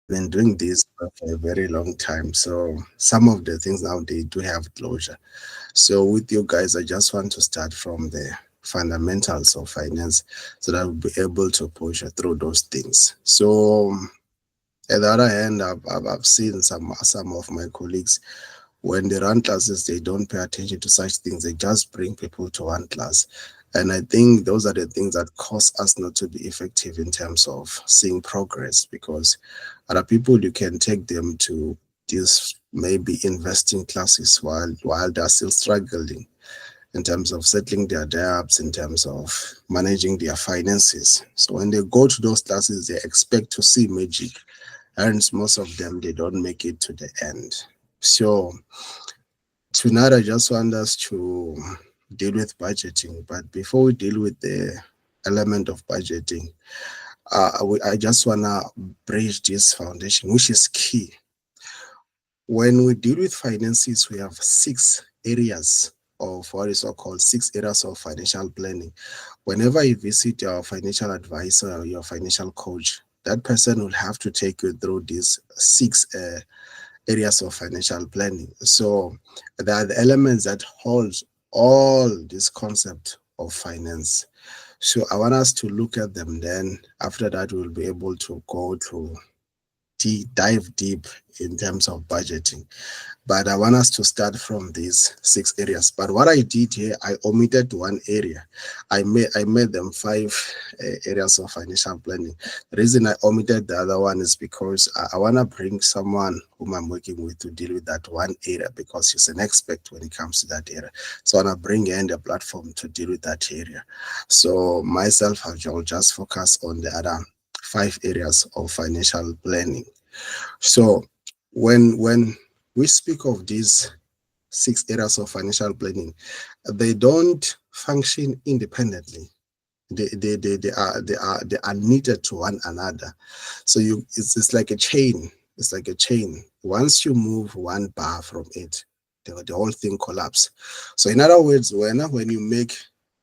been doing this for a very long time. So some of the things now they do have closure. So with you guys, I just want to start from the fundamentals of finance so that we'll be able to push through those things. So at the other hand, I've seen some of my colleagues when they run classes, they don't pay attention to such things. They just bring people to one class. And I think those are the things that cause us not to be effective in terms of seeing progress because other people you can take them to these maybe investing classes while they're still struggling in terms of settling their debts, in terms of managing their finances. So when they go to those classes, they expect to see magic. And most of them they don't make it to the end. So tonight, I just want us to deal with budgeting. But before we deal with the element of budgeting, I just want to bridge this foundation, which is key. When we deal with finances, we have six areas of what is so called six areas of financial planning. Whenever you visit your financial advisor or your financial coach, that person will have to take you through these six areas of financial planning. So there are the elements that hold all this concept of finance. So I want us to look at them. Then after that, we'll be able to go to dive deep in terms of budgeting. But I want us to start from these six areas. But what I did here, I omitted one area. I made them five areas of financial planning. The reason I omitted the other one is because I want to bring someone whom I'm working with to deal with that one area because he's an expert when it comes to that area. So I want to bring in the platform to deal with that area. So myself, I'll just focus on the other five areas of financial planning. So when we speak of these six areas of financial planning, they don't function independently. They are knitted to one another. So it's like a chain. It's like a chain. Once you move one bar from it, the whole thing collapse. So in other words, when you make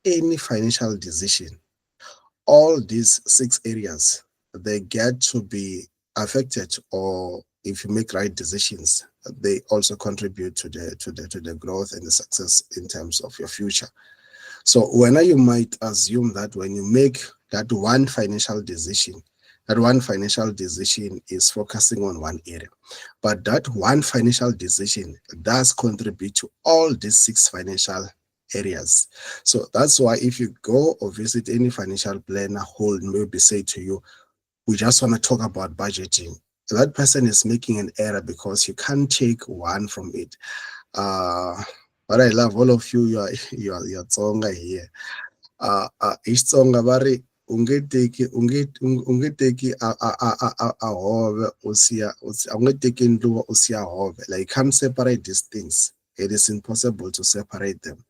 any financial decision, all these six areas they get to be affected, or if you make right decisions, they also contribute to the growth and the success in terms of your future. So when you might assume that when you make that one financial decision is focusing on one area, but that one financial decision does contribute to all these six financial areas. So that's why if you go or visit any financial planner who will maybe say to you, we just want to talk about budgeting, that person is making an error because you can't take one from it. Uh, but I love all of you. You are Tsonga here. Isitsonga va ri u nge teki a hove u siya a wu nge teki ndluwa u siya hove, like you can't separate these things. It is impossible to separate them.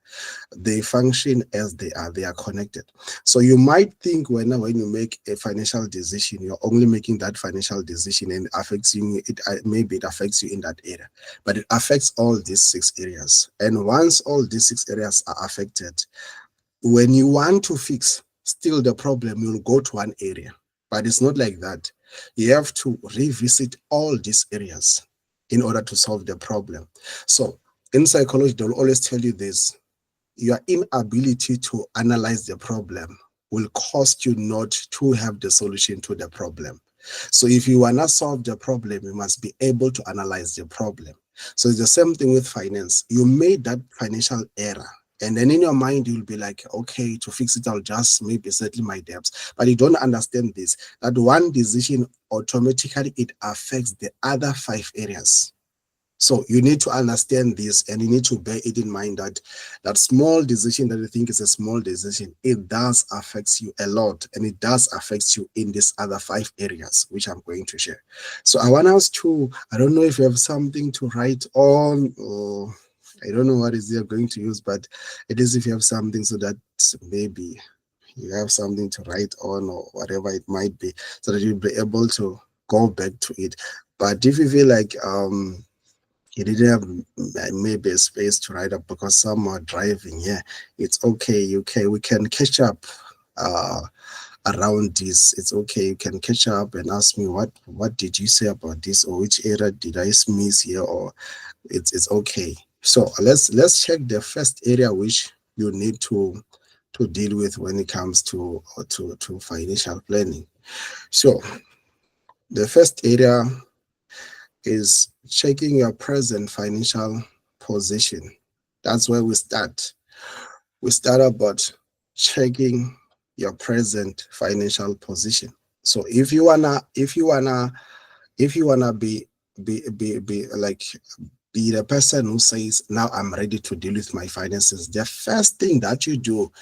They function as they are connected. So you might think when you make a financial decision, you're only making that financial decision and affects you, maybe it affects you in that area, but it affects all these six areas. And once all these six areas are affected, when you want to fix still the problem, you'll go to one area. But it's not like that. You have to revisit all these areas in order to solve the problem. So in psychology, they'll always tell you this: your inability to analyze the problem will cost you not to have the solution to the problem. So if you want to solve the problem, you must be able to analyze the problem. So it's the same thing with finance. You made that financial error. And then in your mind, you'll be like, okay, to fix it, I'll just maybe settle my debts. But you don't understand this, that one decision automatically it affects the other five areas. So you need to understand this, and you need to bear it in mind that that small decision that you think is a small decision, it does affect you a lot, and it does affect you in these other five areas, which I'm going to share. So I want us to, I don't know if you have something to write on, or I don't know what is you're going to use, but it is if you have something so that maybe you have something to write on or whatever it might be, so that you'll be able to go back to it. But if you feel like he didn't have maybe a space to write up because some are driving. Yeah, it's okay. We can catch up uh, around this, it's okay. You can catch up and ask me what did you say about this, or which area did I miss here, or it's okay. So let's check the first area which you need to deal with when it comes to financial planning. So the first area is checking your present financial position. That's where we start. We start about checking your present financial position. So if you wanna be like be the person who says, now I'm ready to deal with my finances, the first thing that you do,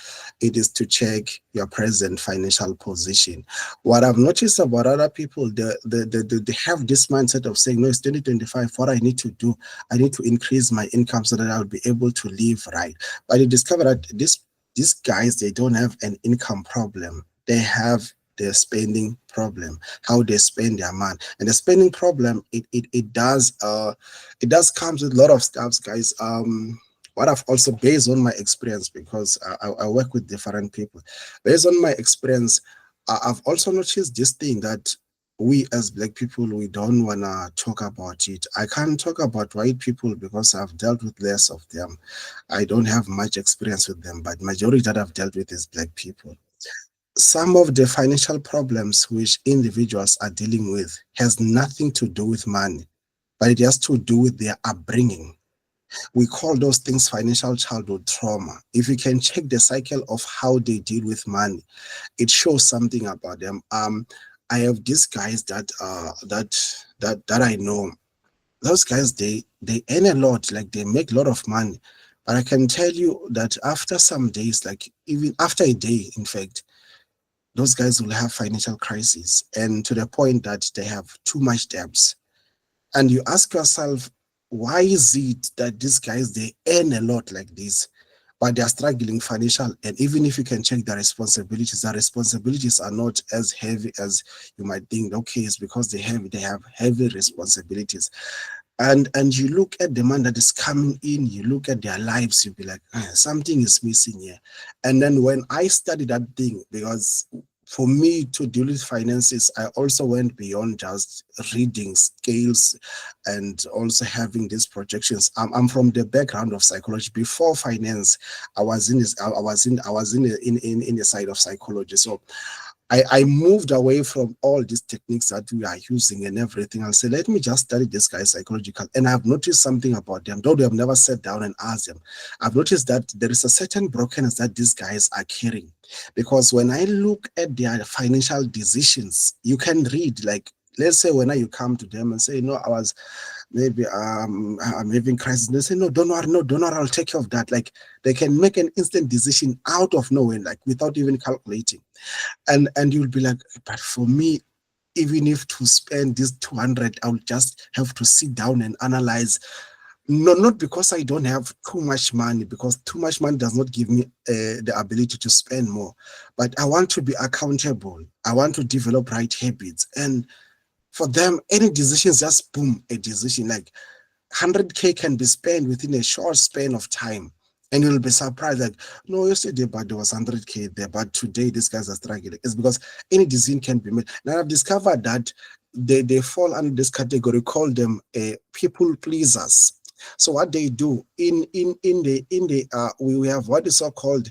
it is to check your present financial position. What I've noticed about other people, they have this mindset of saying, no, it's 2025, what I need to do, I need to increase my income so that I'll be able to live right. But you discover that these guys, they don't have an income problem. They have their spending problem, how they spend their money. And the spending problem, it does comes with a lot of stuff, guys. What I've also, based on my experience, because I work with different people, based on my experience, I've also noticed this thing that we as black people, we don't want to talk about it. I can't talk about white people because I've dealt with less of them. I don't have much experience with them, but majority that I've dealt with is black people. Some of the financial problems which individuals are dealing with has nothing to do with money, but it has to do with their upbringing. We call those things financial childhood trauma. If you can check the cycle of how they deal with money, it shows something about them. I have these guys that I know. Those guys, they earn a lot, like they make a lot of money. But I can tell you that after some days, like even after a day, in fact, those guys will have financial crises, and to the point that they have too much debts. And you ask yourself, why is it that these guys, they earn a lot like this, but they are struggling financial? And even if you can check their responsibilities are not as heavy as you might think. Okay, it's because they have heavy responsibilities. And you look at the man that is coming in, you look at their lives, you'll be like, something is missing here. And then when I studied that thing, because for me to deal with finances, I also went beyond just reading scales and also having these projections. I'm from the background of psychology. Before finance, I was in the side of psychology. So I moved away from all these techniques that we are using and everything, and say, let me just study this guy psychological. And I've noticed something about them, though they have never sat down and asked them. I've noticed that there is a certain brokenness that these guys are carrying. Because when I look at their financial decisions, you can read, like, let's say when you come to them and say, no, I was maybe I'm having crisis. They say, no, don't worry, no, don't worry, I'll take care of that. Like, they can make an instant decision out of nowhere, like without even calculating. And you'll be like, but for me, even if to spend this 200, I'll just have to sit down and analyze. No, not because I don't have too much money, because too much money does not give me the ability to spend more. But I want to be accountable. I want to develop right habits. And for them, any decision is just boom, a decision. Like 100K can be spent within a short span of time. And you'll be surprised, like, no, yesterday, but there was 100K there, but today these guys are struggling. It's because any decision can be made. Now I've discovered that they fall under this category, call them people pleasers. So what they do in the we have what is so called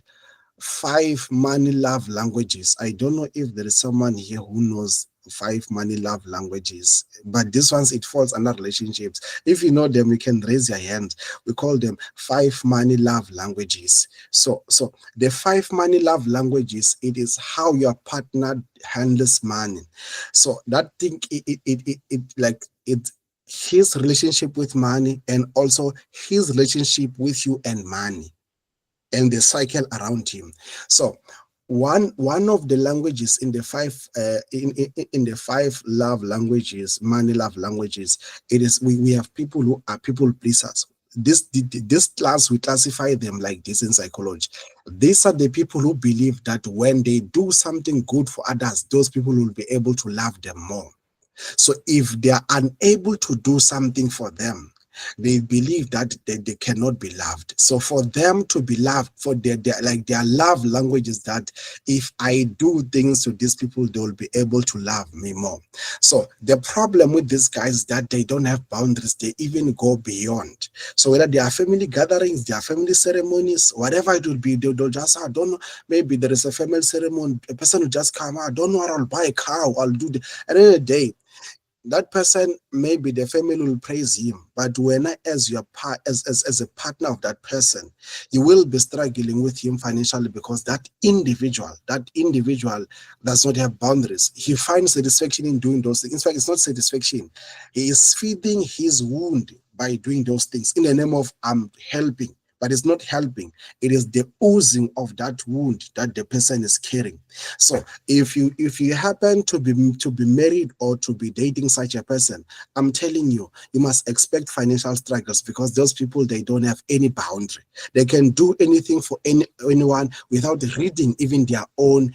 5 money love languages. I don't know if there is someone here who knows 5 money love languages, but this ones, it falls under relationships. If you know them, you can raise your hand. We call them 5 money love languages. So the 5 money love languages, it is how your partner handles money. So that thing, it like it his relationship with money, and also his relationship with you and money, and the cycle around him. So one of the languages in the in the 5 love languages, money love languages, it is we have people who are people pleasers. This class, we classify them like this in psychology. These are the people who believe that when they do something good for others, those people will be able to love them more. So if they are unable to do something for them, They believe that they cannot be loved. So for them to be loved, for their love language is that if I do things to these people, they will be able to love me more. So the problem with these guys is that they don't have boundaries. They even go beyond. So whether they are family gatherings, their family ceremonies, whatever it will be, they'll just, I don't know, maybe there is a family ceremony, a person will just come, I don't know what, I'll buy a car, I'll do the, at the end of the day, that person, maybe the family will praise him, but when as your part as a partner of that person, you will be struggling with him financially, because that individual does not have boundaries. He finds satisfaction in doing those things. In fact, it's not satisfaction, he is feeding his wound by doing those things in the name of I'm helping, but it's not helping. It is the oozing of that wound that the person is carrying. So if you happen to be married or to be dating such a person, I'm telling you, you must expect financial struggles, because those people, they don't have any boundary. They can do anything for anyone without reading even their own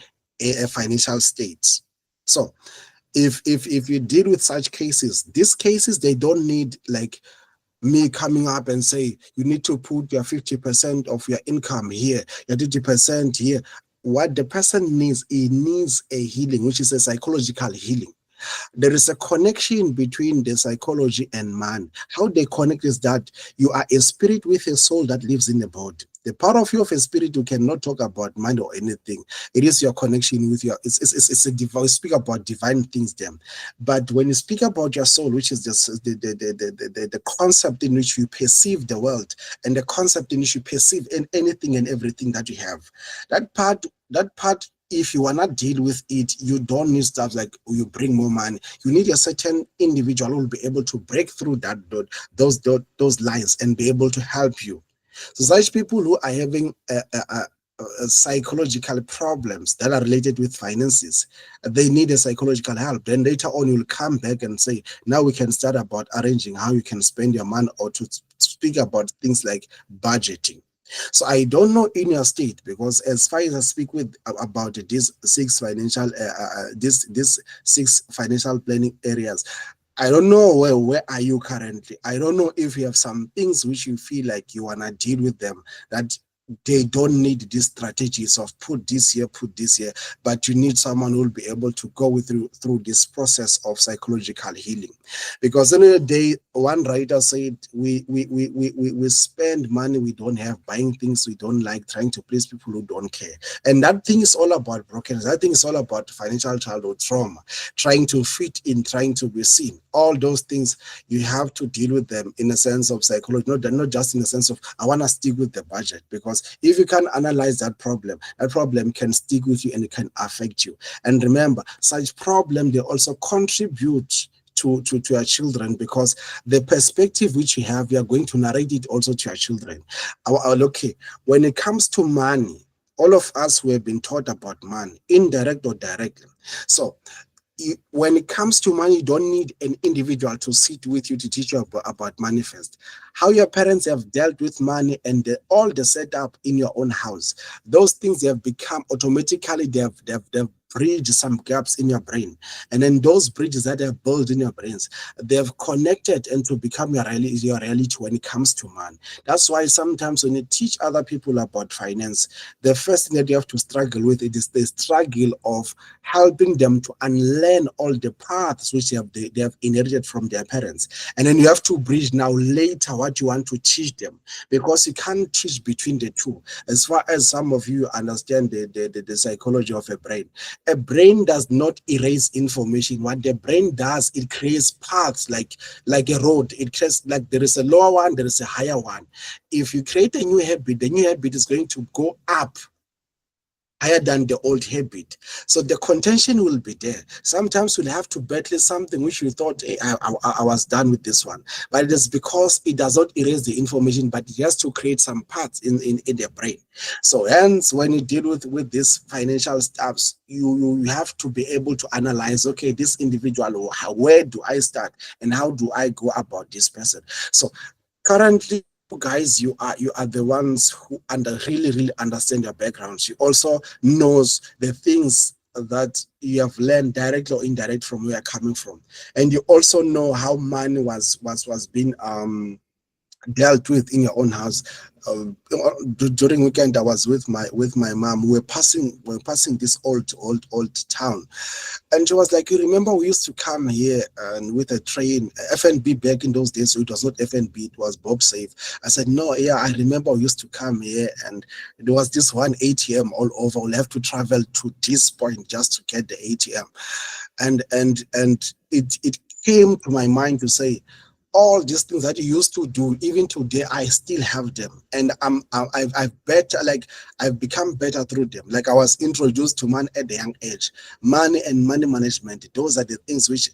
financial states. So if you deal with such cases, these cases, they don't need like me coming up and say you need to put your 50% of your income here, your 50% here. What the person needs, he needs a healing, which is a psychological healing. There is a connection between the psychology and man. How they connect is that you are a spirit with a soul that lives in the body. The part of you of a spirit, you cannot talk about mind or anything. It is your connection with your, it's a divine, speak about divine things then. But when you speak about your soul, which is just the concept in which you perceive the world, and the concept in which you perceive in anything and everything that you have, that part, if you wanna deal with it, you don't need stuff like you bring more money. You need a certain individual who will be able to break through those lines and be able to help you. So such people who are having psychological problems that are related with finances, they need a psychological help. Then later on, you'll come back and say, now we can start about arranging how you can spend your money, or to speak about things like budgeting. So I don't know in your state, because as far as I speak with about these six financial planning areas, I don't know where are you currently. I don't know if you have some things which you feel like you wanna deal with them, that they don't need these strategies of put this here, but you need someone who will be able to go through this process of psychological healing. Because in the day, one writer said, we spend money we don't have, buying things we don't like, trying to please people who don't care. And that thing is all about brokenness. That thing is all about financial childhood trauma, trying to fit in, trying to be seen. All those things, you have to deal with them in a sense of psychology, not just in the sense of I want to stick with the budget. Because if you can analyze that problem can stick with you and it can affect you. And remember, such problem, they also contribute to your children, because the perspective which you have, you are going to narrate it also to your children. Okay, when it comes to money, all of us who have been taught about money, indirect or directly. So when it comes to money, you don't need an individual to sit with you to teach you about money first. How your parents have dealt with money and all the setup in your own house, those things, they have become automatically, they've bridged some gaps in your brain. And then those bridges that have built in your brains, they've connected and to become your reality when it comes to money. That's why sometimes when you teach other people about finance, the first thing that you have to struggle with, it is the struggle of helping them to unlearn all the paths which they have inherited from their parents. And then you have to bridge now later what you want to teach them, because you can't teach between the two. As far as some of you understand the psychology of a brain does not erase information. What the brain does, it creates paths like a road. It creates, like there is a lower one, there is a higher one. If you create a new habit, the new habit is going to go up higher than the old habit. So the contention will be there. Sometimes we'll have to battle something which we thought, hey, I was done with this one. But it is because it does not erase the information, but it has to create some parts in the brain. So hence, when you deal with these financial stuffs, you have to be able to analyze, okay, this individual, where do I start and how do I go about this person? So currently, guys, you are the ones who really understand your backgrounds. You also knows the things that you have learned directly or indirect from where you're coming from, and you also know how money was being dealt with in your own house. During weekend, I was with my mom. We were passing this old town, and she was like, "You remember we used to come here and with a train, FNB back in those days. So it was not FNB, it was Bob Safe." I said, "No, yeah, I remember we used to come here, and there was this one ATM all over. We'll have to travel to this point just to get the ATM." And it came to my mind to say, all these things that you used to do, even today I still have them, and I've better, like, I've become better through them. Like, I was introduced to money at a young age. Money and money management, those are the things which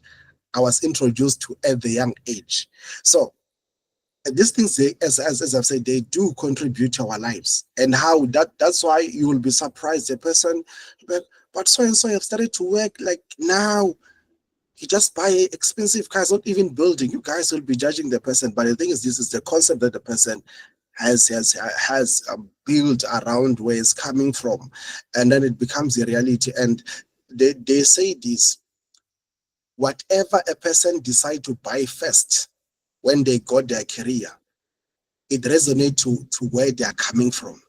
I was introduced to at the young age. So these things, they, as I've said, they do contribute to our lives. And how that's why you will be surprised, the person, but so and so have started to work, like, now you just buy expensive cars, not even building. You guys will be judging the person, but the thing is, this is the concept that the person has built around where it's coming from, and then it becomes a reality. And they say this: whatever a person decide to buy first when they got their career, it resonates to where they are coming from.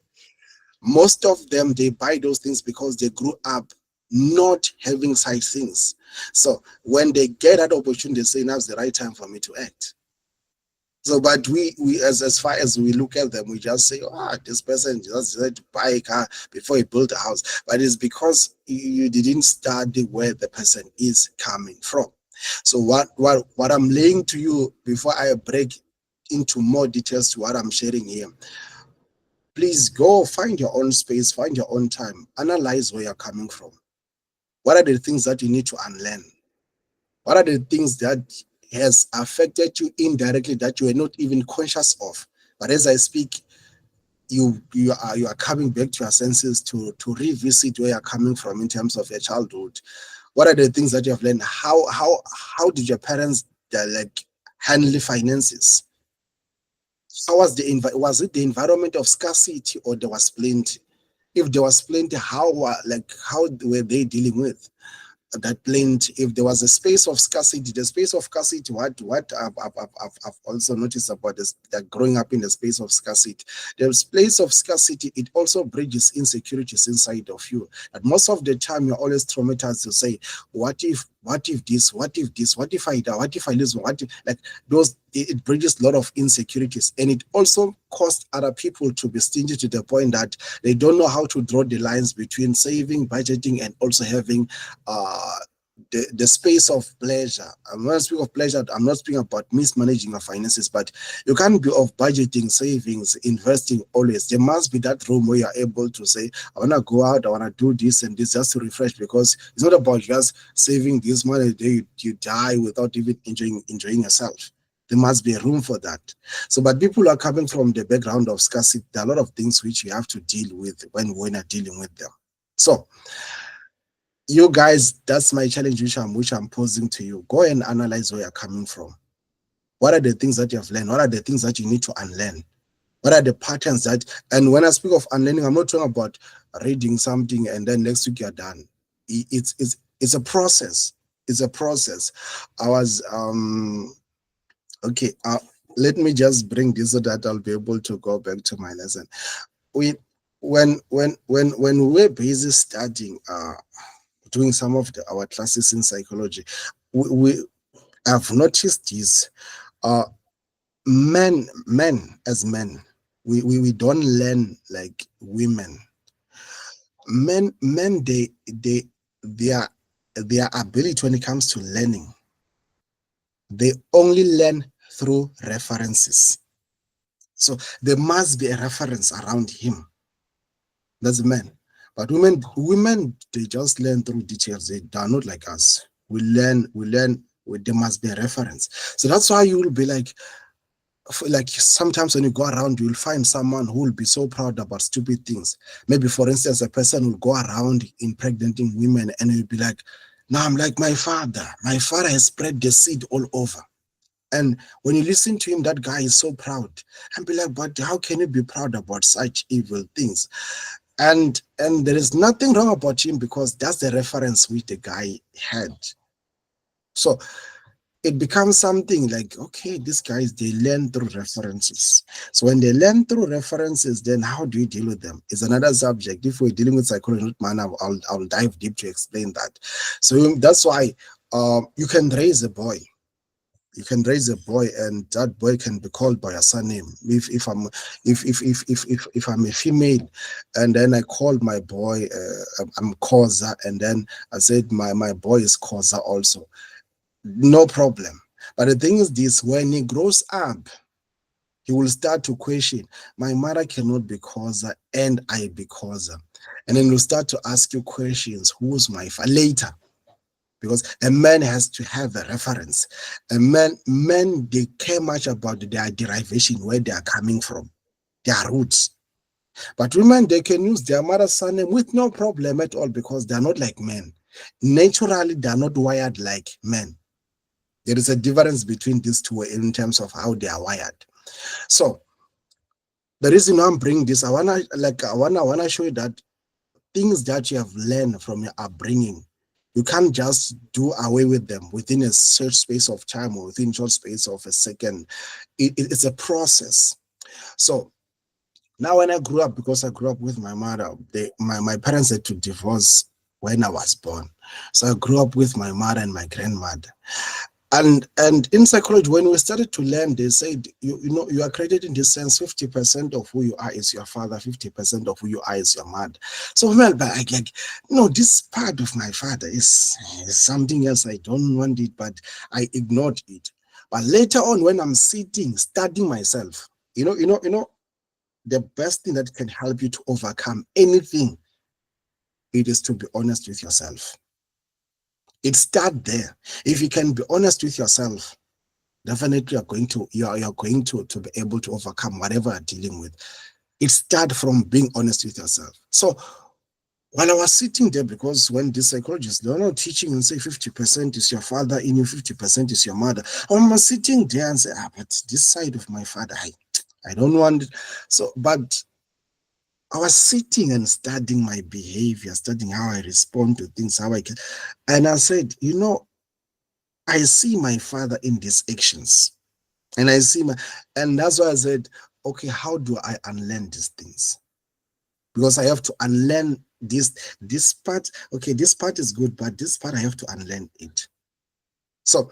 Most of them, they buy those things because they grew up not having such things. So when they get that opportunity, they say, now's the right time for me to act. So, but we as far as we look at them, we just say, this person just decided to buy a car before he built a house. But it's because you didn't study where the person is coming from. So what I'm laying to you before I break into more details to what I'm sharing here, please go find your own space, find your own time, analyze where you're coming from. What are the things that you need to unlearn? What are the things that has affected you indirectly that you are not even conscious of? But as I speak, you are coming back to your senses to revisit where you're coming from in terms of your childhood. What are the things that you have learned? How did your parents like handle finances? How was was it the environment of scarcity, or there was plenty? If there was plenty, how were they dealing with that plenty? If there was a space of scarcity, the space of scarcity, what I've also noticed about this, that growing up in the space of scarcity, the space of scarcity, it also bridges insecurities inside of you. And most of the time, you're always traumatized to say, what if this, what if I die, what if I lose, what if, like, those, it bridges a lot of insecurities. And it also caused other people to be stingy to the point that they don't know how to draw the lines between saving, budgeting, and also having the space of pleasure. I'm not speaking of pleasure, I'm not speaking about mismanaging your finances, but you can't be of budgeting, savings, investing always. There must be that room where you're able to say, I want to go out, I want to do this and this just to refresh, because it's not about just saving this money, you die without even enjoying yourself. There must be a room for that. So, but people are coming from the background of scarcity. There are a lot of things which you have to deal with when you're dealing with them. So, you guys, that's my challenge which I'm posing to you. Go and analyze where you're coming from. What are the things that you have learned? What are the things that you need to unlearn? What are the patterns that, and when I speak of unlearning, I'm not talking about reading something and then next week you're done. It's a process. It's a process. I was okay. Let me just bring this so that I'll be able to go back to my lesson. We when we were busy studying doing some of our classes in psychology, we have noticed this. Uh, men as men, we don't learn like women. Men, their their ability when it comes to learning, they only learn through references. So there must be a reference around him. That's men. But women, they just learn through details. They are not like us. We learn. There must be a reference. So that's why you will be like sometimes when you go around, you'll find someone who will be so proud about stupid things. Maybe, for instance, a person will go around impregnating women, and he'll be like, "Now I'm like my father. My father has spread the seed all over." And when you listen to him, that guy is so proud. And be like, but how can you be proud about such evil things? And there is nothing wrong about him, because that's the reference which the guy had. So it becomes something like, okay, these guys, they learn through references. So when they learn through references, then how do you deal with them? It's another subject. If we're dealing with psychology, man, I'll dive deep to explain that. So that's why you can raise a boy. You can raise a boy, and that boy can be called by a surname. If I'm a female, and then I called my boy, I'm Koza, and then I said my boy is Koza also, no problem. But the thing is this: when he grows up, he will start to question, my mother cannot be Koza and I be Koza. And then he'll start to ask you questions, who's my father later? Because a man has to have a reference. Men, they care much about their derivation, where they are coming from, their roots. But women, they can use their mother's surname with no problem at all, because they are not like men. Naturally, they are not wired like men. There is a difference between these two in terms of how they are wired. So the reason I'm bringing this, I wanna show you that things that you have learned from your upbringing, you can't just do away with them within a short space of time or within a short space of a second. It's a process. So now when I grew up, because I grew up with my mother, my parents had to divorce when I was born. So I grew up with my mother and my grandmother. And in psychology, when we started to learn, they said, you are created in this sense, 50% of who you are is your father, 50% of who you are is your mother. So well, but like, no, this part of my father is something else. I don't want it, but I ignored it. But later on, when I'm sitting, studying myself, the best thing that can help you to overcome anything, it is to be honest with yourself. It starts there. If you can be honest with yourself, definitely you're going to be able to overcome whatever you're dealing with. It starts from being honest with yourself. So while I was sitting there, because when the psychologists, they're not teaching and say 50% is your father in you, 50% is your mother. I'm sitting there and say, but this side of my father, I don't want it. So, but I was sitting and studying my behavior, studying how I respond to things, how I can. And I said, I see my father in these actions. And and that's why I said, okay, how do I unlearn these things? Because I have to unlearn this part. Okay, this part is good, but this part I have to unlearn it. So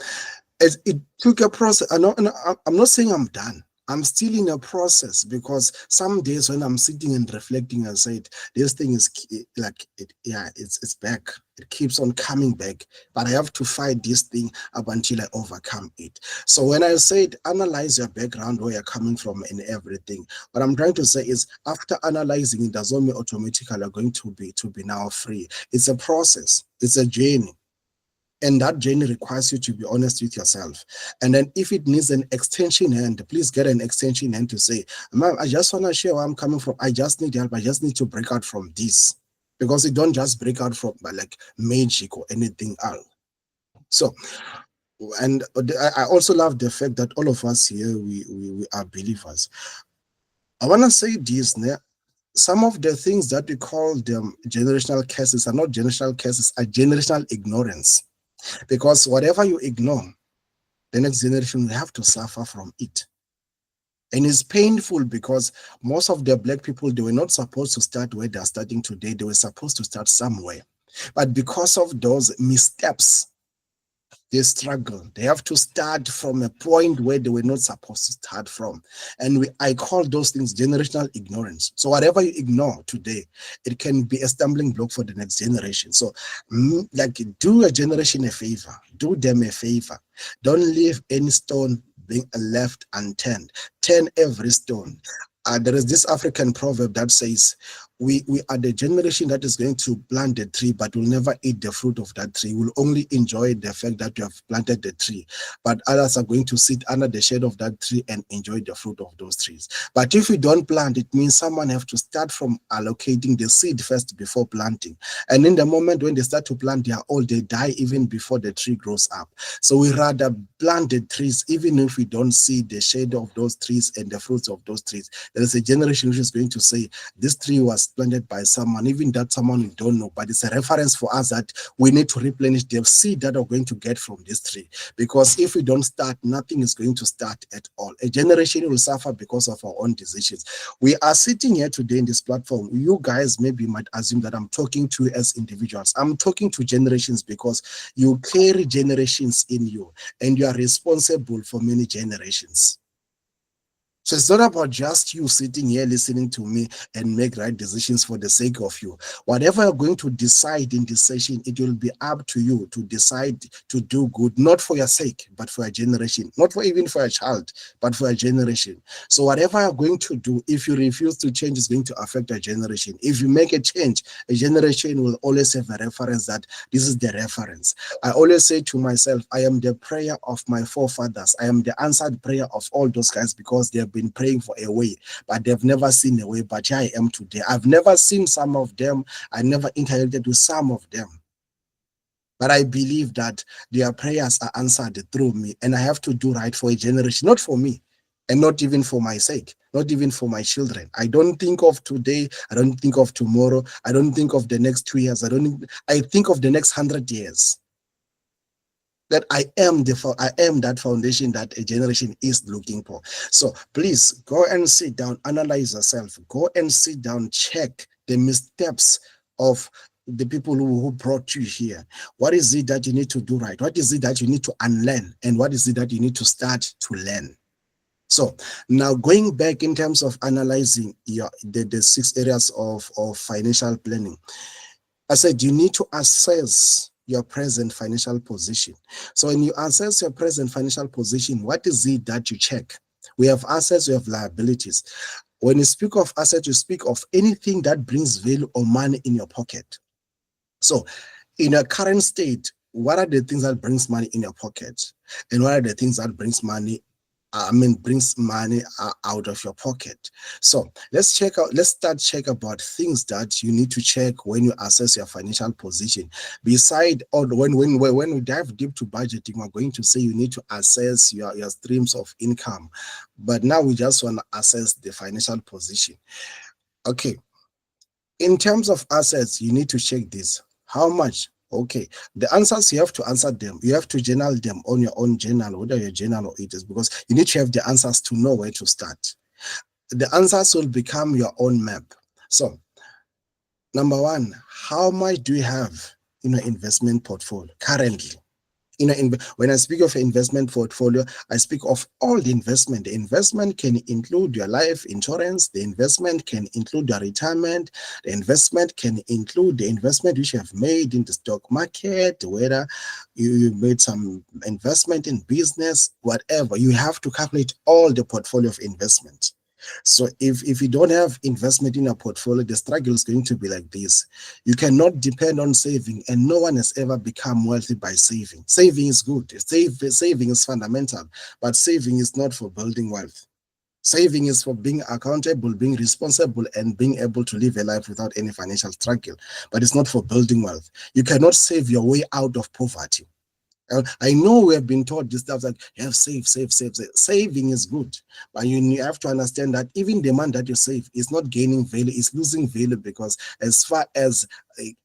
it took a process. I'm not saying I'm done. I'm still in a process, because some days when I'm sitting and reflecting, I said, this thing is like, it's back. It keeps on coming back, but I have to fight this thing up until I overcome it. So when I said analyze your background, where you're coming from and everything, what I'm trying to say is, after analyzing, it doesn't mean automatically you're going to be now free. It's a process. It's a journey. And that journey requires you to be honest with yourself. And then if it needs an extension hand, please get an extension hand to say, Ma'am, I just want to share where I'm coming from. I just need help. I just need to break out from this. Because it don't just break out from like magic or anything else. So, and I also love the fact that all of us here, we are believers. I want to say this, some of the things that we call them generational curses are not generational curses, are generational ignorance. Because whatever you ignore, the next generation will have to suffer from it. And it's painful, because most of the Black people, they were not supposed to start where they're starting today. They were supposed to start somewhere. But because of those missteps, they struggle. They have to start from a point where they were not supposed to start from. And I call those things generational ignorance. So whatever you ignore today, it can be a stumbling block for the next generation. So like, do a generation a favor. Do them a favor. Don't leave any stone being left unturned. Turn every stone. There is this African proverb that says, we are the generation that is going to plant the tree, but will never eat the fruit of that tree. We'll only enjoy the fact that you have planted the tree, but others are going to sit under the shade of that tree and enjoy the fruit of those trees. But if we don't plant, it means someone have to start from allocating the seed first before planting. And in the moment when they start to plant, they are old, they die even before the tree grows up. So we rather plant the trees, even if we don't see the shade of those trees and the fruits of those trees. There is a generation which is going to say, this tree was was planted by someone, even that someone we don't know, but it's a reference for us that we need to replenish the seed that we're going to get from this tree. Because if we don't start, nothing is going to start at all. A generation will suffer because of our own decisions. We are sitting here today in this platform. You guys maybe might assume that I'm talking to you as individuals. I'm talking to generations because you carry generations in you and you are responsible for many generations. So it's not about just you sitting here listening to me and make right decisions for the sake of you. Whatever you're going to decide in this session, it will be up to you to decide to do good, not for your sake, but for a generation, not for even for a child, but for a generation. So whatever you're going to do, if you refuse to change, is going to affect a generation. If you make a change, a generation will always have a reference that this is the reference. I always say to myself, I am the prayer of my forefathers. I am the answered prayer of all those guys because they have been praying for a way, but they've never seen a way. But here I am today. I've never seen some of them. I never interacted with some of them. But I believe that their prayers are answered through me, and I have to do right for a generation, not for me, and not even for my sake, not even for my children. I don't think of today. I don't think of tomorrow. I don't think of the next 2 years. I think of the next 100 years. That I am that foundation that a generation is looking for. So please go and sit down, analyze yourself, go and sit down, check the missteps of the people who brought you here. What is it that you need to do right? What is it that you need to unlearn? And what is it that you need to start to learn? So now going back in terms of analyzing the 6 areas of financial planning, I said you need to assess your present financial position. So when you assess your present financial position, what is it that you check? We have assets, we have liabilities. When you speak of assets, you speak of anything that brings value or money in your pocket. So in a current state, what are the things that brings money in your pocket? And what are the things that brings money out of your pocket? So let's start about things that you need to check when you assess your financial position. Beside, or when we dive deep to budgeting, we're going to say you need to assess your streams of income. But now we just want to assess the financial position. Okay. In terms of assets, you need to check this. How much? Okay, the answers, you have to answer them. You have to journal them on your own journal, whether your journal or it is, because you need to have the answers to know where to start. The answers will become your own map. So, number one, how much do you have in your investment portfolio currently? When I speak of an investment portfolio, I speak of all the investment. The investment can include your life insurance. The investment can include your retirement. The investment can include the investment which you have made in the stock market, whether you made some investment in business, whatever. You have to calculate all the portfolio of investment. So if you don't have investment in a portfolio, the struggle is going to be like this. You cannot depend on saving, and no one has ever become wealthy by saving. Saving is good. Saving is fundamental, but saving is not for building wealth. Saving is for being accountable, being responsible, and being able to live a life without any financial struggle, but it's not for building wealth. You cannot save your way out of poverty. I know we have been taught this stuff that you have save. Saving is good, but you have to understand that even the money that you save is not gaining value, it's losing value, because as far as we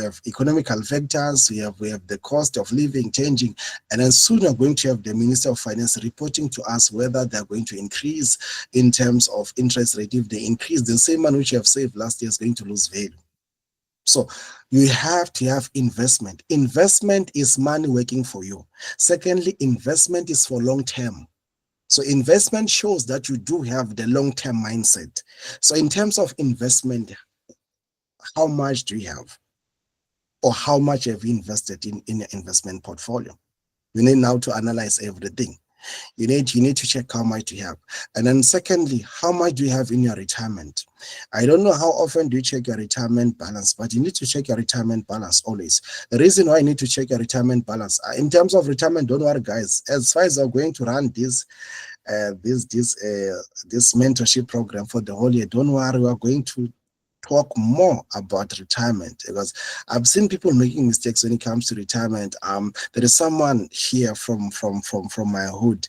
have economical factors, we have the cost of living changing, and then soon we're going to have the Minister of Finance reporting to us whether they're going to increase in terms of interest rate. If they increase, the same money which you have saved last year is going to lose value. So you have to have investment. Investment is money working for you. Secondly, investment is for long term. So investment shows that you do have the long-term mindset. So in terms of investment, how much do you have? Or how much have you invested in your investment portfolio? You need now to analyze everything. You need to check how much you have. And then secondly, how much do you have in your retirement? I don't know how often do you check your retirement balance, but you need to check your retirement balance always. The reason why you need to check your retirement balance, in terms of retirement, don't worry guys, as far as I'm going to run this mentorship program for the whole year, don't worry, we're going to talk more about retirement, because I've seen people making mistakes when it comes to retirement. There is someone here from my hood.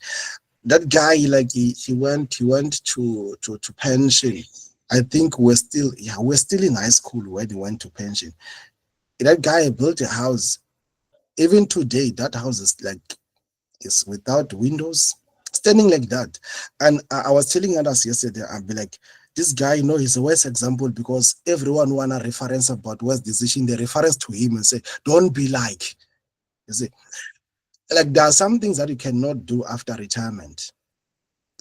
That guy, like he went to pension I think we're still in high school when he went to pension. That guy built a house. Even today, that house is without windows, standing like that. And I was telling others yesterday, I'll be like, this guy, he's a worst example because everyone want a reference about West decision. They reference to him and say, don't be like, you see, like there are some things that you cannot do after retirement.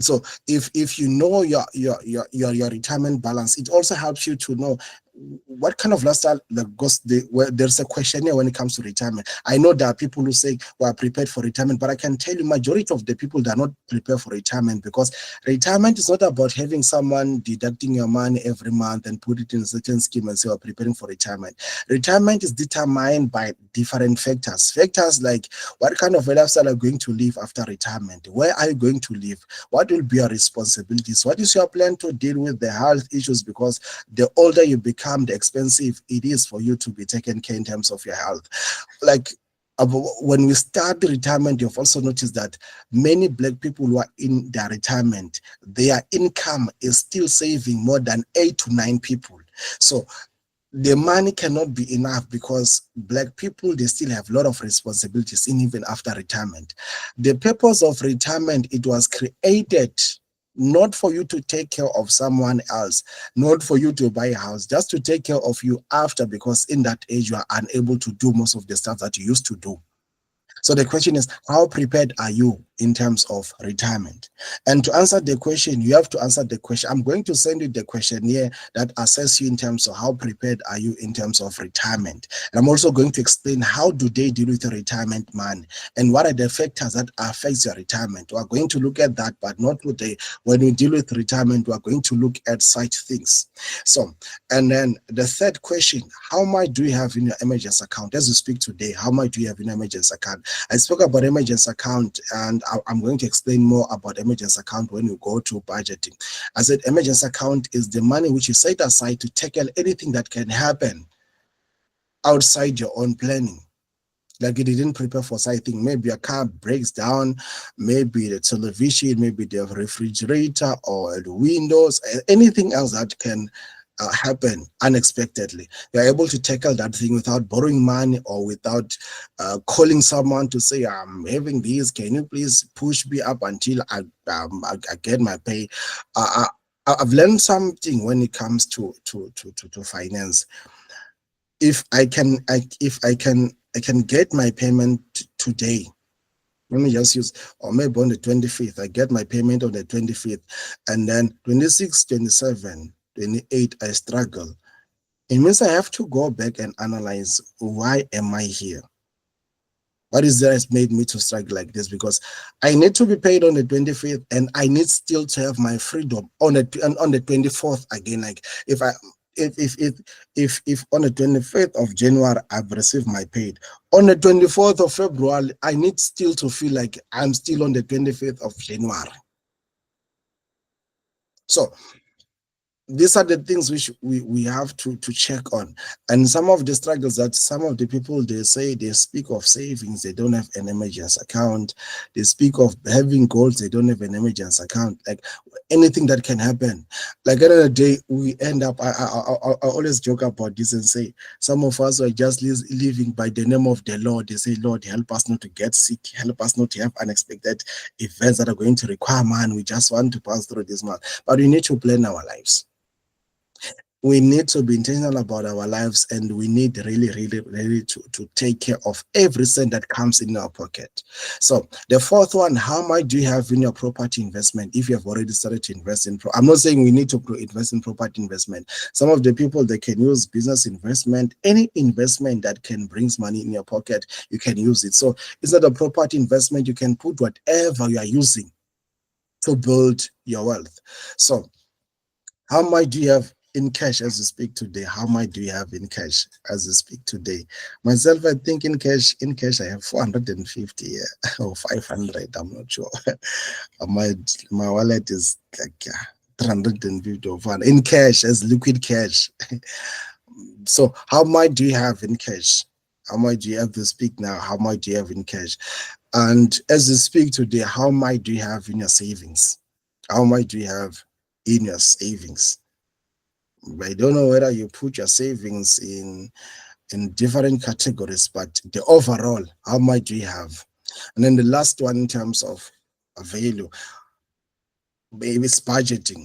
So if you know your retirement balance, it also helps you to know what kind of lifestyle that goes where there's a questionnaire when it comes to retirement. I know there are people who say we are prepared for retirement, but I can tell you majority of the people that are not prepared for retirement, because retirement is not about having someone deducting your money every month and put it in a certain scheme and say we're preparing for retirement. Retirement is determined by different factors like what kind of a lifestyle are you going to live after retirement, where are you going to live, what will be your responsibilities, what is your plan to deal with the health issues, because the older you become, the expensive it is for you to be taken care in terms of your health. Like when we start the retirement, you've also noticed that many black people who are in their retirement, their income is still saving more than 8 to 9 people. So the money cannot be enough because black people, they still have a lot of responsibilities in even after retirement. The purpose of retirement, it was created not for you to take care of someone else, not for you to buy a house, just to take care of you after, because in that age you are unable to do most of the stuff that you used to do. So the question is, how prepared are you in terms of retirement? And to answer the question, you have to answer the question. I'm going to send you the questionnaire that assess you in terms of how prepared are you in terms of retirement. And I'm also going to explain how do they deal with the retirement money and what are the factors that affects your retirement. We are going to look at that, but not today. When we deal with retirement, we are going to look at such things. So, and then the third question, how much do you have in your emergency account? As you speak today, how much do you have in your emergency account? I spoke about emergency account, and I'm going to explain more about emergency account when you go to budgeting. I said emergency account is the money which you set aside to tackle anything that can happen outside your own planning. Like you didn't prepare for something. Maybe a car breaks down, maybe the television, maybe the refrigerator or the windows, anything else that can happen unexpectedly. You're able to tackle that thing without borrowing money or without calling someone to say, I'm having this, can you please push me up until I get my pay. I've learned something when it comes to finance. If I can get my payment today. Let me just use, or maybe on the 25th, I get my payment on the 25th, and then 26, 27, 28, I struggle. It means I have to go back and analyze, why am I here? What is that has made me to struggle like this? Because I need to be paid on the 25th, and I need still to have my freedom on the 24th again. Like if on the 25th of January I've received my paid, on the 24th of February I need still to feel like I'm still on the 25th of January. So these are the things which we have to check on. And some of the struggles that some of the people, they say, they speak of savings, they don't have an emergency account. They speak of having goals, they don't have an emergency account. Like anything that can happen. Like at the end of the day, we end up, I always joke about this and say, some of us are just living by the name of the Lord. They say, Lord, help us not to get sick, help us not to have unexpected events that are going to require money. We just want to pass through this month. But we need to plan our lives. We need to be intentional about our lives, and we need really to take care of every cent that comes in our pocket. So the fourth one, how much do you have in your property investment? If you have already started to invest in, I'm not saying we need to invest in property investment. Some of the people, they can use business investment, any investment that can brings money in your pocket, you can use it. So it's not a property investment, you can put whatever you are using to build your wealth. So how much do you have in cash as you speak today? How much do you have in cash as you speak today? Myself, I think in cash, I have 450 or 500. I'm not sure. My wallet is like 350 or 400 in cash, as liquid cash. So how much do you have in cash? How much do you have to speak now? How much do you have in cash? And as you speak today, how much do you have in your savings? How much do you have in your savings? I don't know whether you put your savings in different categories, but the overall, how much do you have? And then the last one in terms of value, maybe it's budgeting.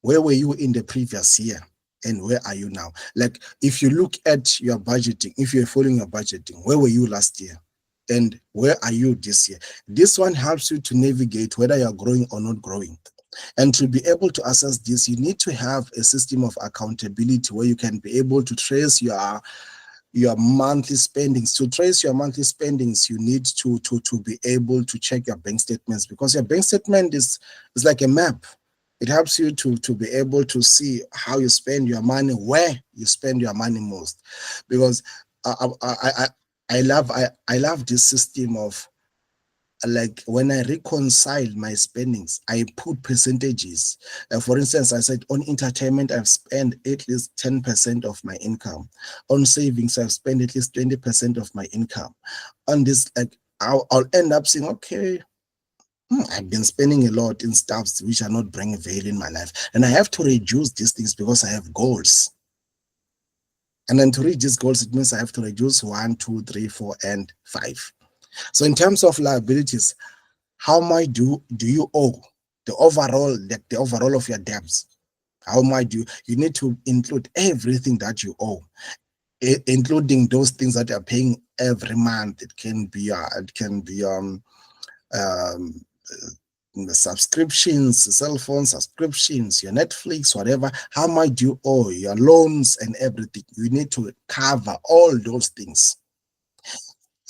Where were you in the previous year? And where are you now? Like if you look at your budgeting, if you're following your budgeting, where were you last year? And where are you this year? This one helps you to navigate whether you're growing or not growing. And to be able to assess this, you need to have a system of accountability where you can be able to trace your monthly spendings. To trace your monthly spendings, you need to be able to check your bank statements, because your bank statement is like a map. It helps you to be able to see how you spend your money, where you spend your money most. Because I love this system of, like, when I reconcile my spendings, I put percentages. For instance, I said on entertainment, I've spent at least 10% of my income. On savings, I've spent at least 20% of my income. On this, like, I'll end up saying, okay, I've been spending a lot in stuffs which are not bringing value in my life. And I have to reduce these things because I have goals. And then to reach these goals, it means I have to reduce 1, 2, 3, 4, and 5. So in terms of liabilities, how much do you owe? The overall of your debts. How much do you need to include everything that you owe, including those things that you're paying every month. It can be the subscriptions, cell phone subscriptions, your Netflix, whatever. How much do you owe? Your loans and everything. You need to cover all those things.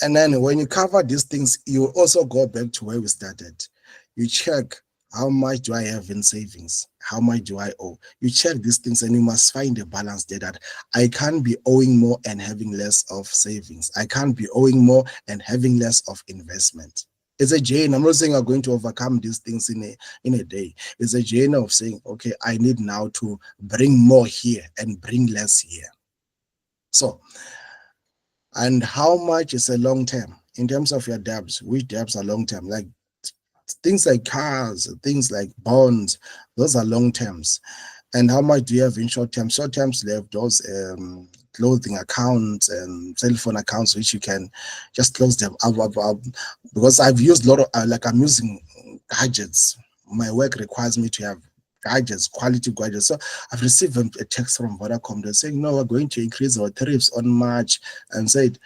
And then when you cover these things, you also go back to where we started. You check, how much do I have in savings? How much do I owe? You check these things and you must find a balance there, that I can't be owing more and having less of savings. I can't be owing more and having less of investment. It's a journey. I'm not saying I'm going to overcome these things in a day. It's a journey of saying, okay, I need now to bring more here and bring less here. So, and how much is a long term in terms of your debts? Which debts are long term? Like things like cars, things like bonds, those are long terms. And how much do you have in short term? Short terms, you have those clothing accounts and cell phone accounts, which you can just close them up. Because I've used a lot of, like, I'm using gadgets. My work requires me to have gadgets, quality gadgets. So I've received a text from Vodacom. They're saying, no, we're going to increase our tariffs on March, and said,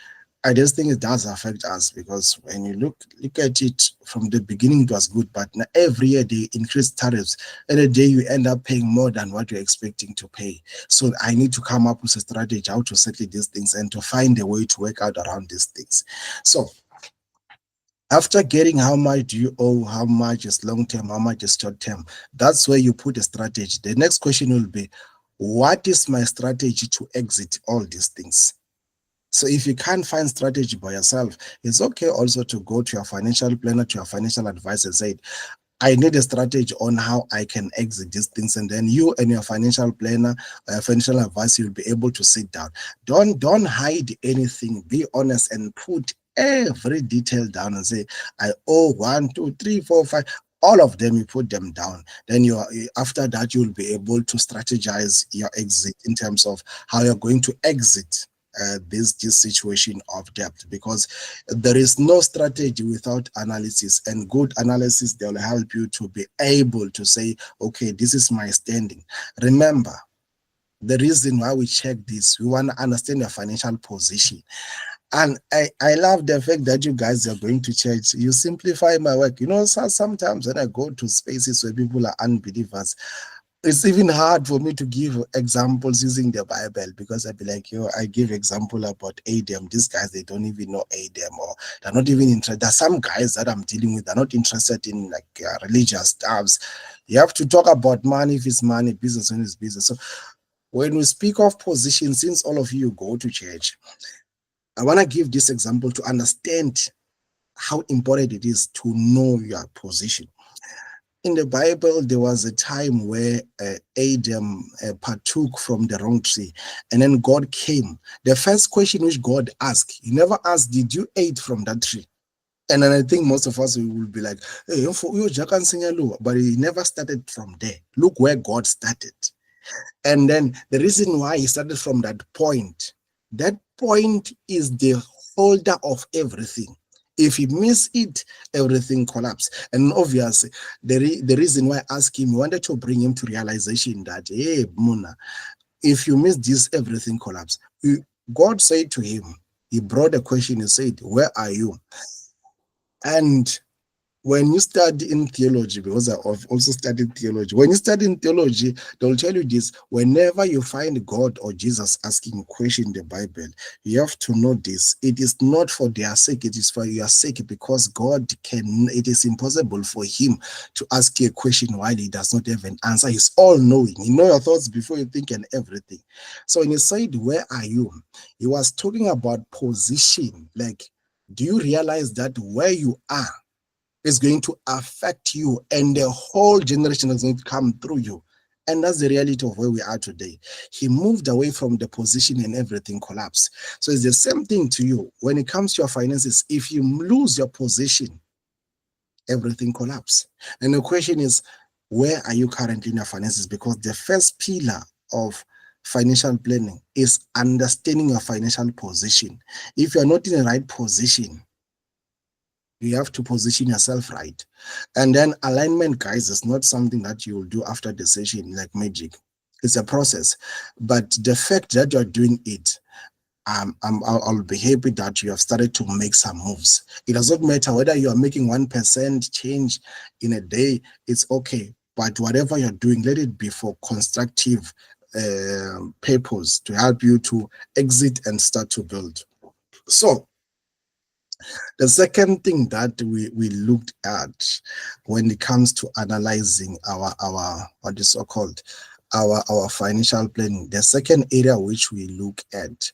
I just think it does affect us, because when you look at it from the beginning, it was good, but now every year they increase tariffs. Every day you end up paying more than what you're expecting to pay. So I need to come up with a strategy how to settle these things and to find a way to work out around these things. So after getting how much do you owe, how much is long term, how much is short term, that's where you put a strategy. The next question will be, what is my strategy to exit all these things? So if you can't find strategy by yourself, it's okay also to go to your financial planner, to your financial advisor, and say, I need a strategy on how I can exit these things. And then you and your financial planner, financial advisor, you'll be able to sit down. Don't hide anything. Be honest and put every detail down and say, I owe 1, 2, 3, 4, 5. All of them, you put them down. Then after that, you'll be able to strategize your exit in terms of how you're going to exit this situation of debt, because there is no strategy without analysis, and good analysis, they'll help you to be able to say, okay, this is my standing. Remember, the reason why we check this, we want to understand your financial position. And I love the fact that you guys are going to church. You simplify my work. Sometimes when I go to spaces where people are unbelievers, it's even hard for me to give examples using the Bible, because I'd be like, I give example about Adam. These guys, they don't even know Adam, or they're not even interested. There's some guys that I'm dealing with, they're not interested in religious stuffs. You have to talk about money if it's money, business when it's business. So when we speak of position, since all of you go to church, I want to give this example to understand how important it is to know your position. In the Bible, there was a time where Adam partook from the wrong tree, and then God came. The first question which God asked, he never asked, did you eat from that tree? And then I think most of us will be like, hey, but he never started from there. Look where God started. And then the reason why he started from that point is the holder of everything. If he miss it, everything collapse. And obviously, the reason why I asked him, we wanted to bring him to realization that, hey, Muna, if you miss this, everything collapse. God said to him, he brought a question, he said, where are you? And when you study in theology, because I've also studied theology, when you study in theology, they'll tell you this: whenever you find God or Jesus asking a question in the Bible, you have to know this. It is not for their sake, it is for your sake, because it is impossible for him to ask you a question while he does not have an answer. He's all knowing. He knows your thoughts before you think and everything. So when he said, where are you? He was talking about position. Like, do you realize that where you are is going to affect you, and the whole generation is going to come through you? And that's the reality of where we are today. He moved away from the position and everything collapsed. So it's the same thing to you. When it comes to your finances, if you lose your position, everything collapses. And the question is, where are you currently in your finances? Because the first pillar of financial planning is understanding your financial position. If you're not in the right position, you have to position yourself right. And then alignment, guys, is not something that you will do after the session like magic. It's a process. But the fact that you're doing it, I'll be happy that you have started to make some moves. It does not matter whether you are making 1% change in a day, it's okay. But whatever you're doing, let it be for constructive purpose to help you to exit and start to build. So the second thing that we looked at when it comes to analyzing our what is so called our financial planning, the second area which we look at,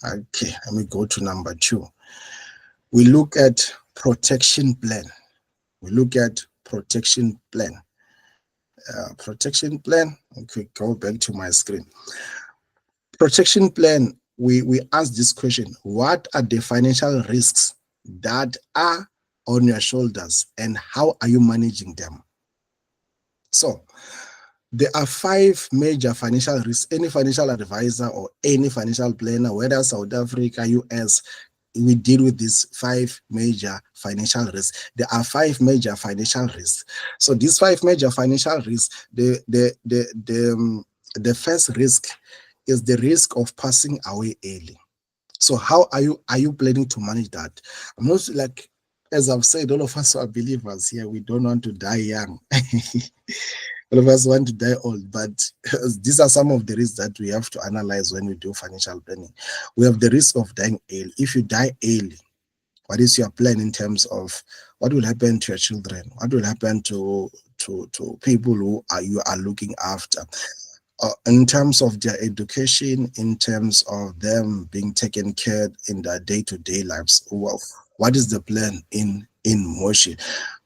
okay, let me go to number 2. We look at protection plan. We look at protection plan. Protection plan. Okay, go back to my screen. Protection plan, we ask this question: what are the financial risks that are on your shoulders, and how are you managing them? So there are 5 major financial risks. Any financial advisor or any financial planner, whether South Africa, US, we deal with these 5 major financial risks. There are 5 major financial risks. So these 5 major financial risks, the first risk is the risk of passing away early. So how are you planning to manage that? I'm not, like, as I've said, all of us are believers here. We don't want to die young. All of us want to die old, but these are some of the risks that we have to analyze when we do financial planning. We have the risk of dying early. If you die early, what is your plan in terms of what will happen to your children? What will happen to people who you are looking after? In terms of their education, in terms of them being taken care in their day-to-day lives, well, what is the plan in motion?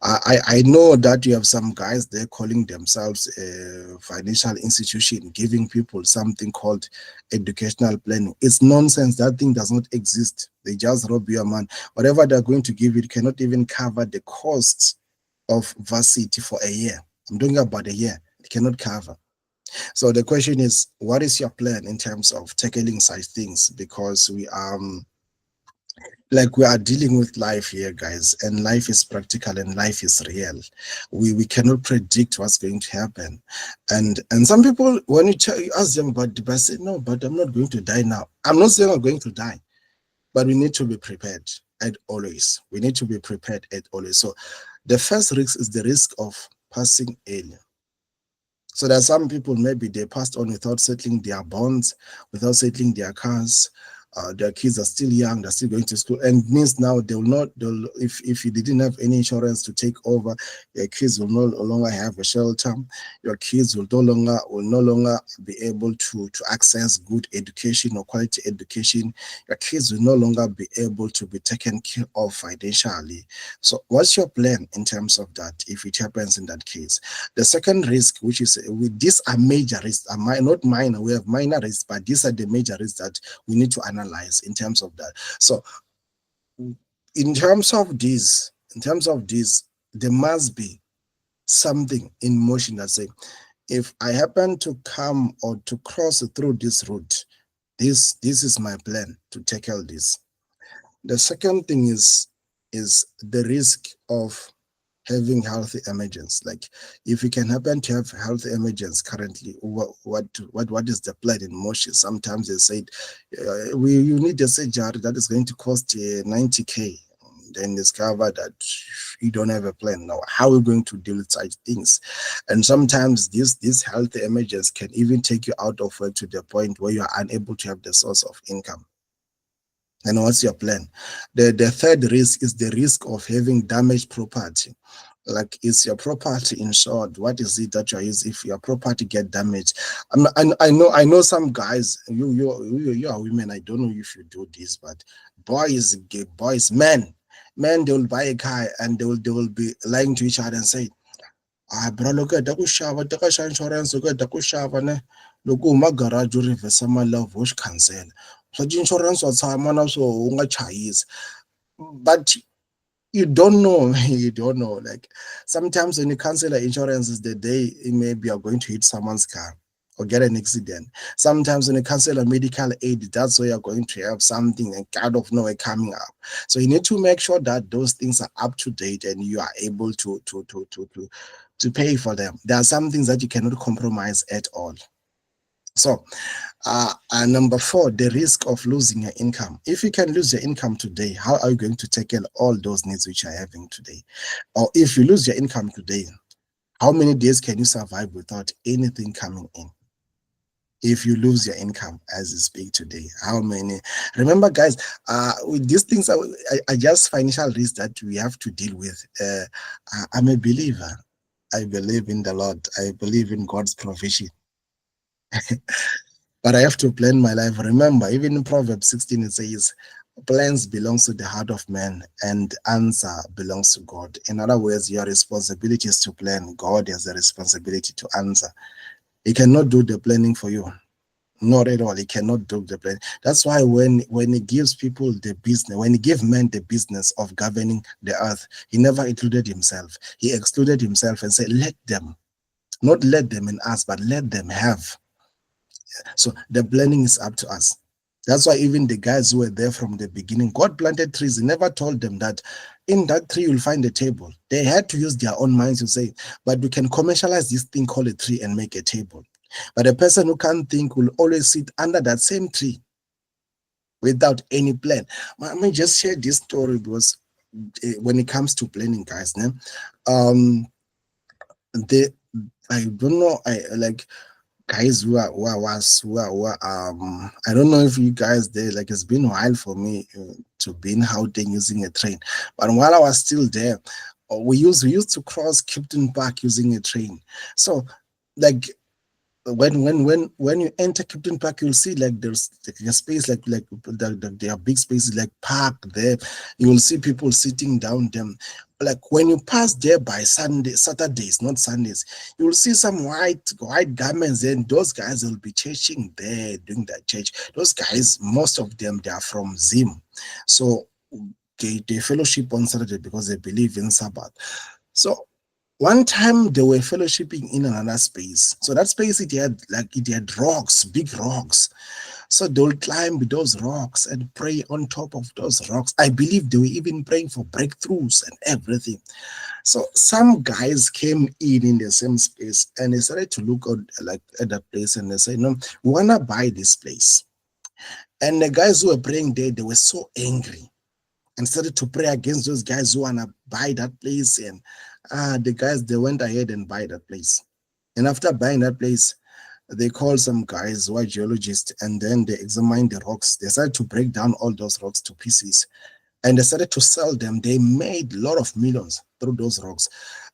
I know that you have some guys there calling themselves a financial institution, giving people something called educational planning. It's nonsense. That thing does not exist. They just rob your man. Whatever they're going to give you, it cannot even cover the costs of varsity for a year. I'm talking about a year. It cannot cover. So the question is, what is your plan in terms of tackling such things? Because we are dealing with life here, guys, and life is practical and life is real. We cannot predict what's going to happen. And some people, when you ask them about the say, no, but I'm not going to die now. I'm not saying I'm going to die, but we need to be prepared at always. We need to be prepared at always. So the first risk is the risk of passing early. So there are some people, maybe they passed on without settling their bonds, without settling their cars. Their kids are still young, they're still going to school, and means now if you didn't have any insurance to take over, your kids will no longer have a shelter. Your kids will no longer be able to access good education or quality education. Your kids will no longer be able to be taken care of financially. So what's your plan in terms of that if it happens in that case? The second risk, which is these are major risks, not minor. We have minor risks, but these are the major risks that we need to analyze in terms of that. So in terms of this, there must be something in motion that say, if I happen to come or to cross through this route, this is my plan to tackle this. The second thing is the risk of having healthy emergence. Like if you can happen to have healthy emergence currently, what is the plan in motion? Sometimes they say you need a surgery that is going to cost 90K. Then discover that you don't have a plan now. How are we going to deal with such things? And sometimes this healthy emergence can even take you out of work to the point where you are unable to have the source of income. And what's your plan? The third risk is the risk of having damaged property. Like, is your property insured? What is it that you use if your property get damaged? I know some guys. You are women. I don't know if you do this, but boys, men, they will buy a car and they will be lying to each other and say, "Ah, bro, look at the kushava, take a insurance, look at the kushava ne, look uma garage reverse my love wash cancel. So the insurance was man so unga chais." But you don't know, you don't know. Like sometimes when you cancel the insurance is the day maybe you're going to hit someone's car or get an accident. Sometimes when you cancel a medical aid, that's where you're going to have something and out of nowhere coming up. So you need to make sure that those things are up to date and you are able to pay for them. There are some things that you cannot compromise at all. So, number four, the risk of losing your income. If you can lose your income today, how are you going to tackle all those needs which you're having today? Or if you lose your income today, how many days can you survive without anything coming in? If you lose your income as you speak today, how many? Remember, guys, with these things are just financial risks that we have to deal with. I'm a believer. I believe in the Lord. I believe in God's provision. But I have to plan my life. Remember, even in Proverbs 16, it says, plans belongs to the heart of man and answer belongs to God. In other words, your responsibility is to plan. God has the responsibility to answer. He cannot do the planning for you. Not at all. He cannot do the plan. That's why when he gives people the business, when he gave men the business of governing the earth, he never included himself. He excluded himself and said, let them, not let them in us, but let them have. So the planning is up to us. That's why even the guys who were there from the beginning, God planted trees. He never told them that in that tree you'll find a table. They had to use their own minds to say, but we can commercialize this thing called a tree and make a table. But a person who can't think will always sit under that same tree without any plan. Let me just share this story because when it comes to planning, guys, they I don't know, I like guys I don't know if you guys there, like it's been a while for me to be in Gauteng using a train, but while I was still there, we used to cross Kempton Park using a train. So like when you enter Kempton Park, you'll see like there's like a space like there are big spaces like park there. You will see people sitting down them. Like when you pass there by Saturdays, not Sundays, you will see some white garments, and those guys will be churching there doing that church. Those guys, most of them, they are from Zim, so they fellowship on Saturday because they believe in Sabbath. So one time they were fellowshipping in another space. So that space it had rocks, big rocks. So they'll climb those rocks and pray on top of those rocks. I believe they were even praying for breakthroughs and everything. So some guys came in the same space and they started to look at that place and they said, no, we wanna buy this place. And the guys who were praying there, they were so angry and started to pray against those guys who wanna buy that place. And the guys, they went ahead and buy that place. And after buying that place, they called some guys who are geologists, and then they examined the rocks. They started to break down all those rocks to pieces and they started to sell them. They made a lot of millions through those rocks.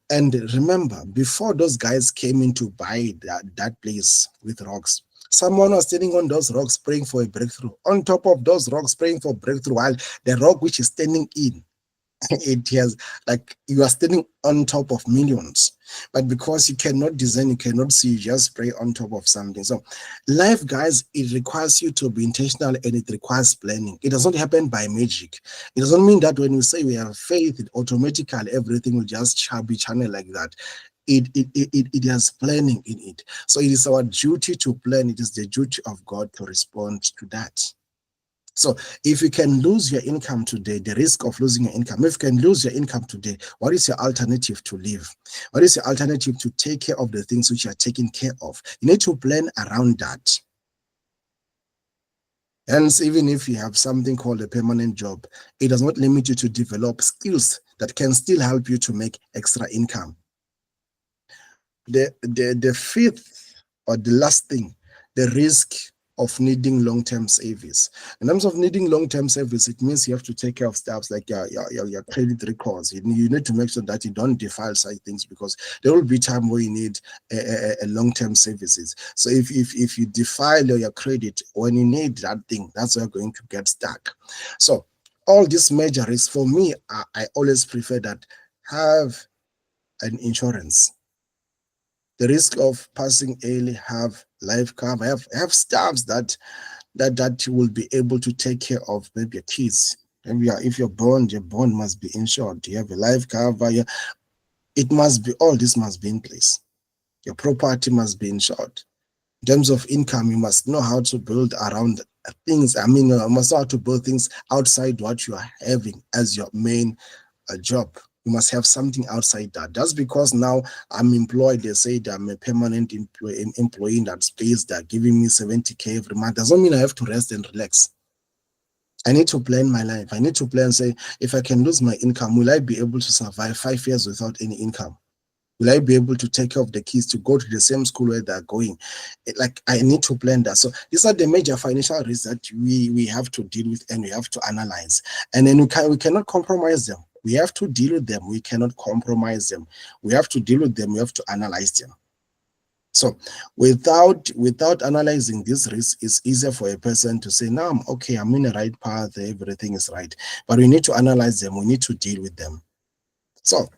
And remember, before those guys came in to buy that place with rocks, someone was standing on those rocks praying for a breakthrough. On top of those rocks praying for breakthrough, while the rock which is standing in, it has, like, you are standing on top of millions, but because you cannot design, you cannot see, you just pray on top of something. So life, guys, it requires you to be intentional and it requires planning. It doesn't happen by magic. It doesn't mean that when we say we have faith, it automatically everything will just be channeled like that. it has planning in it. So it is our duty to plan. It is the duty of God to respond to that. So if you can lose your income today, the risk of losing your income, if you can lose your income today, what is your alternative to live? What is your alternative to take care of the things which you are taking care of? You need to plan around that. Hence, even if you have something called a permanent job, it does not limit you to develop skills that can still help you to make extra income. The fifth or the last thing, the risk of needing long-term savings. In terms of needing long-term savings, it means you have to take care of stuff like your credit records. You need to make sure that you don't defile such things, because there will be time where you need a long-term services. So if you defile your credit when you need that thing, that's where you're going to get stuck. So all these major risks, for me, I always prefer that have an insurance. The risk of passing early, have life cover, have staffs that will be able to take care of maybe your kids. Maybe if you're born, your bond must be insured. You have a life cover. It must be, all this must be in place. Your property must be insured. In terms of income, you must know how to build around things. I mean, you must know how to build things outside what you are having as your main job. You must have something outside that. Just because now I'm employed, they say that I'm a permanent employee in that space, they're giving me 70K every month, doesn't mean I have to rest and relax. I need to plan my life. I need to plan, say, if I can lose my income, will I be able to survive 5 years without any income? Will I be able to take care of the kids to go to the same school where they're going? Like, I need to plan that. So these are the major financial risks that we have to deal with and we have to analyze. And then we cannot compromise them. We have to deal with them. We cannot compromise them. We have to deal with them. We have to analyze them. So without analyzing this risk, it's easier for a person to say, no, I'm okay, I'm in the right path, everything is right. But we need to analyze them. We need to deal with them. So,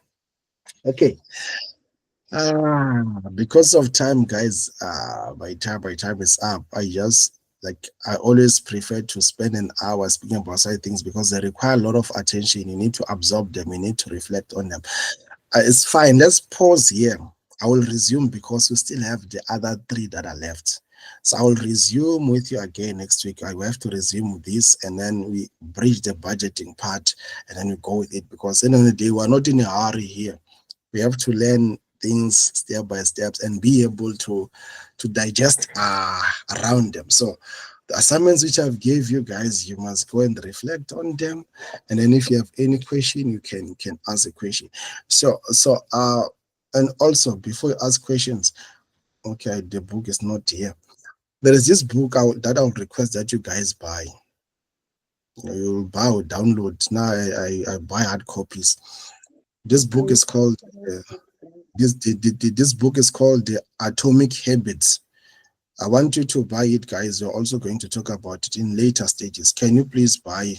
okay. Because of time, guys, by time is up. I always prefer to spend an hour speaking about side things, because they require a lot of attention. You need to absorb them. You need to reflect on them. It's fine. Let's pause here. I will resume because we still have the other 3 that are left. So I will resume with you again next week. I will have to resume this, and then we bridge the budgeting part, and then we go with it, because at the end of the day, we're not in a hurry here. We have to learn things step by step and be able to digest around them. So the assignments which I've gave you guys, you must go and reflect on them, and then if you have any question, you can ask a question. So and also, before you ask questions, okay, the book is not here. There is this book that I would request that you guys buy. You'll buy or download. Now I buy hard copies. This book is called this book is called The Atomic Habits. I want you to buy it, guys. We're also going to talk about it in later stages. Can you please buy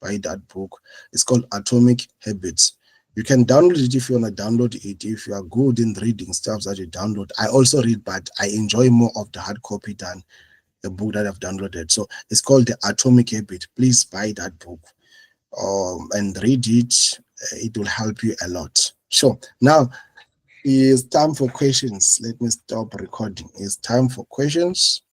that book? It's called Atomic Habits. You can download it if you want to download it. If you are good in reading stuff that you download. I also read, but I enjoy more of the hard copy than the book that I've downloaded. So it's called The Atomic Habit. Please buy that book and read it. It will help you a lot. So now it's time for questions. Let me stop recording. It's time for questions.